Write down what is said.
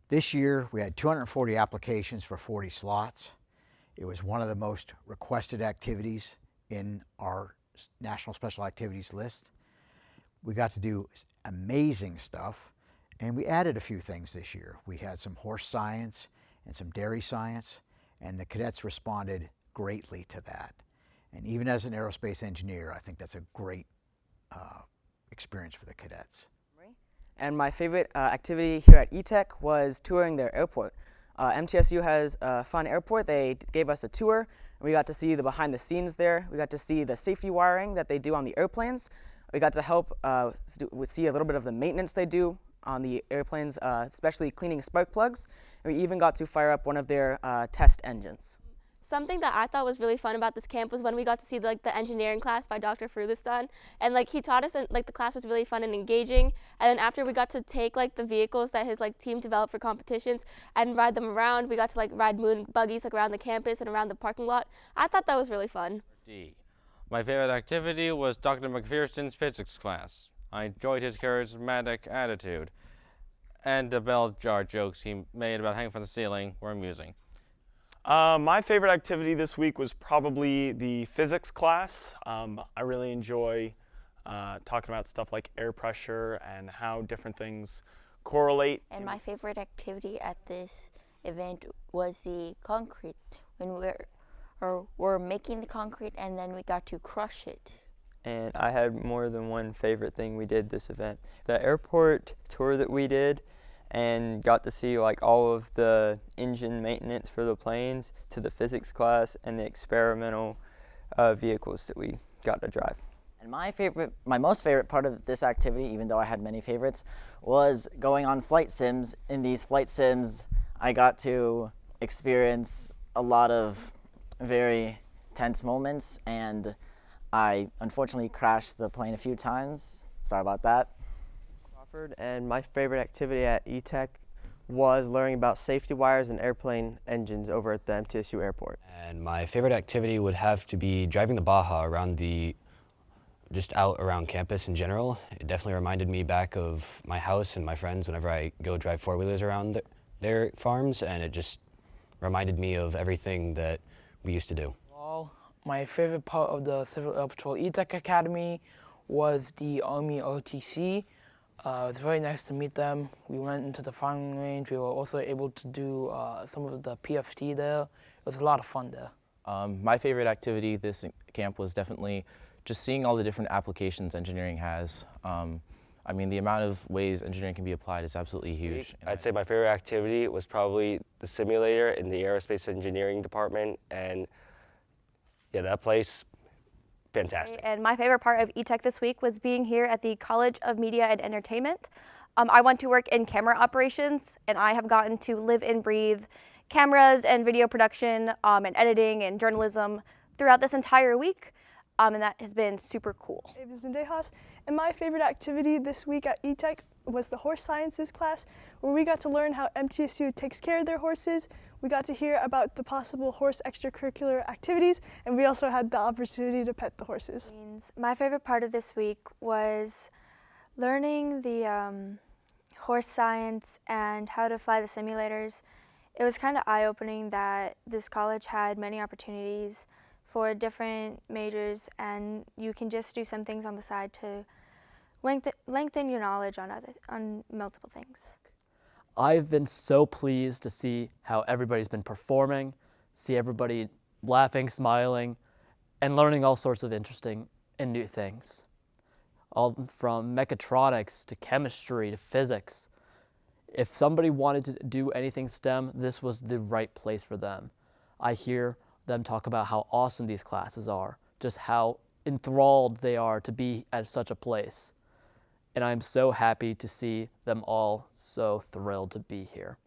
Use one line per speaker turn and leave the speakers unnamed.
This year we had 240 applications for 40 slots. It was one of the most requested activities in our National Special Activities list. We got to do amazing stuff, and we added a few things this year. We had some horse science and some dairy science, and the cadets responded greatly to that. And even as an aerospace engineer, I think that's a great experience for the cadets.
And my favorite activity here at ETech was touring their airport. MTSU has a fun airport. They gave us a tour, and we got to see the behind the scenes there. We got to see the safety wiring that they do on the airplanes. We got to help see a little bit of the maintenance they do on the airplanes, especially cleaning spark plugs. And we even got to fire up one of their test engines.
Something that I thought was really fun about this camp was when we got to see the engineering class by Dr. Frulistan, and he taught us, and the class was really fun and engaging. And then after, we got to take the vehicles that his team developed for competitions and ride them around. We got to ride moon buggies around the campus and around the parking lot. I thought that was really fun.
My favorite activity was Dr. McPherson's physics class. I enjoyed his charismatic attitude, and the bell jar jokes he made about hanging from the ceiling were amusing.
My favorite activity this week was probably the physics class. I really enjoy talking about stuff like air pressure and how different things correlate.
And my favorite activity at this event was the concrete, when we're making the concrete and then we got to crush it.
And I had more than one favorite thing we did this event. The airport tour that we did, and got to see all of the engine maintenance for the planes, to the physics class and the experimental vehicles that we got to drive.
And my most favorite part of this activity, even though I had many favorites, was going on flight sims. In these flight sims, I got to experience a lot of very tense moments, and I unfortunately crashed the plane a few times. Sorry about that.
And my favorite activity at ETech was learning about safety wires and airplane engines over at the MTSU airport.
And my favorite activity would have to be driving the Baja just out around campus in general. It definitely reminded me back of my house and my friends whenever I go drive four-wheelers around their farms, and it just reminded me of everything that we used to do.
Well, my favorite part of the Civil Air Patrol ETech Academy was the Army ROTC. It was very nice to meet them. We went into the firing range. We were also able to do some of the PFT there. It was a lot of fun there.
My favorite activity this camp was definitely just seeing all the different applications engineering has. I mean, the amount of ways engineering can be applied is absolutely huge.
I'd say my favorite activity was probably the simulator in the aerospace engineering department, and yeah, that place, fantastic.
And my favorite part of ETech this week was being here at the College of Media and Entertainment. I went to work in camera operations, and I have gotten to live and breathe cameras and video production and editing and journalism throughout this entire week, and that has been super cool.
And my favorite activity this week at ETech was the horse sciences class, where we got to learn how MTSU takes care of their horses. We got to hear about the possible horse extracurricular activities, and we also had the opportunity to pet the horses.
My favorite part of this week was learning the horse science and how to fly the simulators. It was kind of eye-opening that this college had many opportunities for different majors, and you can just do some things on the side to lengthen your knowledge on multiple things.
I've been so pleased to see how everybody's been performing, see everybody laughing, smiling, and learning all sorts of interesting and new things. All from mechatronics to chemistry to physics. If somebody wanted to do anything STEM, this was the right place for them. I hear them talk about how awesome these classes are, just how enthralled they are to be at such a place. And I'm so happy to see them all so thrilled to be here.